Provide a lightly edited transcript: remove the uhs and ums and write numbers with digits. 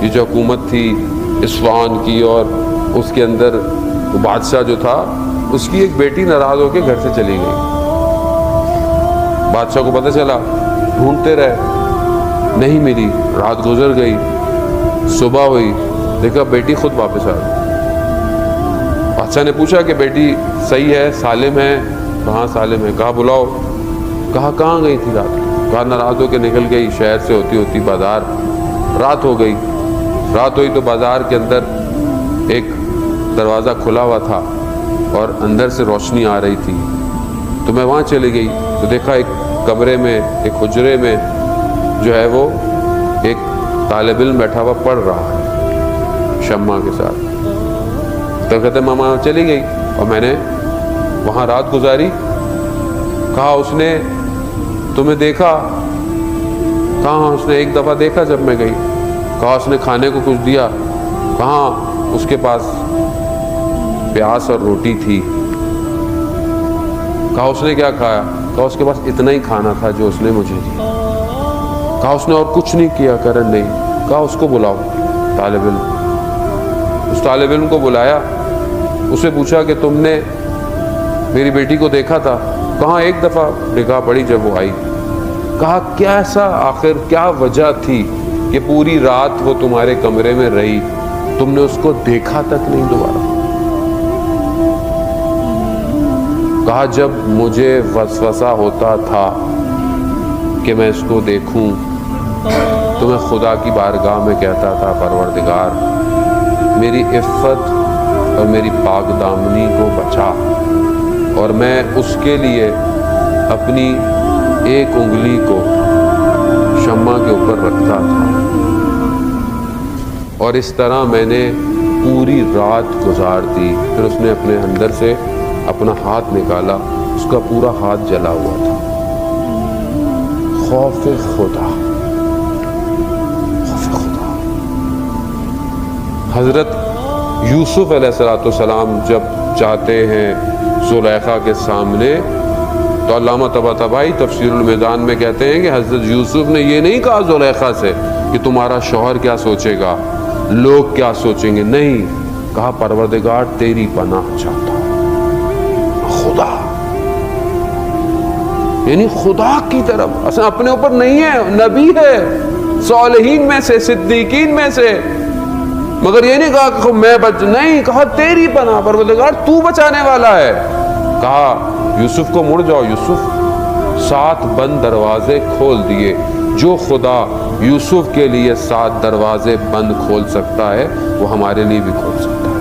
یہ جو حکومت تھی اصفہان کی، اور اس کے اندر وہ بادشاہ جو تھا اس کی ایک بیٹی ناراض ہو کے گھر سے چلی گئی۔ بادشاہ کو پتہ چلا، ڈھونڈتے رہے، نہیں ملی، رات گزر گئی، صبح ہوئی، دیکھا بیٹی خود واپس آ گئی۔ بادشاہ نے پوچھا کہ بیٹی صحیح ہے، سالم ہے؟ کہاں سالم ہے؟ کہا بلاؤ۔ کہا کہاں گئی تھی رات؟ کہا ناراض ہو کے نکل گئی، شہر سے ہوتی ہوتی بازار، رات ہو گئی۔ رات ہوئی تو بازار کے اندر ایک دروازہ کھلا ہوا تھا اور اندر سے روشنی آ رہی تھی، تو میں وہاں چلی گئی تو دیکھا ایک کمرے میں، ایک حجرے میں جو ہے وہ ایک طالب علم بیٹھا ہوا پڑھ رہا ہے شمع کے ساتھ۔ تو کہتے ماما چلی گئی اور میں نے وہاں رات گزاری۔ کہا اس نے تمہیں دیکھا؟ کہاں اس نے ایک دفعہ دیکھا جب میں گئی۔ کہا اس نے کھانے کو کچھ دیا؟ کہاں اس کے پاس پیاز اور روٹی تھی۔ کہا اس نے کیا کھایا؟ کہا اس کے پاس اتنا ہی کھانا تھا جو اس نے مجھے دیا۔ کہا اس نے اور کچھ نہیں کیا؟ کرن نہیں۔ کہا اس کو بلاؤ، طالب علم۔ اس طالب علم کو بلایا، اسے پوچھا کہ تم نے میری بیٹی کو دیکھا تھا؟ کہاں ایک دفعہ نگاہ پڑی جب وہ آئی۔ کہا کیا ایسا آخر کیا وجہ تھی کہ پوری رات وہ تمہارے کمرے میں رہی، تم نے اس کو دیکھا تک نہیں دوبارہ؟ کہا جب مجھے وسوسہ ہوتا تھا کہ میں اس کو دیکھوں تو میں خدا کی بارگاہ میں کہتا تھا پروردگار میری عفت اور میری پاک دامنی کو بچا، اور میں اس کے لیے اپنی ایک انگلی کو شمع کے اوپر رکھتا تھا، اور اس طرح میں نے پوری رات گزار دی۔ پھر اس نے اپنے اندر سے اپنا ہاتھ نکالا، اس کا پورا ہاتھ جلا ہوا تھا۔ خوف خدا، خوف خدا۔ حضرت یوسف علیہ السلام جب چاہتے ہیں زلیخا کے سامنے، تو علامہ طباطبائی تفسیر المیزان میں کہتے ہیں کہ حضرت یوسف نے یہ نہیں کہا زلیخا سے کہ تمہارا شوہر کیا سوچے گا، لوگ کیا سوچیں گے، نہیں، کہا پروردگار تیری پناہ چاہتا ہوں، خدا، یعنی خدا کی طرف، اصلا اپنے اوپر نہیں ہے، نبی ہے، صالحین میں سے، صدیقین میں سے، مگر یہ نہیں کہا کہ میں بچ، نہیں، کہا تیری پناہ پروردگار تو بچانے والا ہے۔ کہا یوسف کو مڑ جاؤ۔ یوسف 7 بند دروازے کھول دیے۔ جو خدا یوسف کے لیے 7 دروازے بند کھول سکتا ہے وہ ہمارے لیے بھی کھول سکتا ہے۔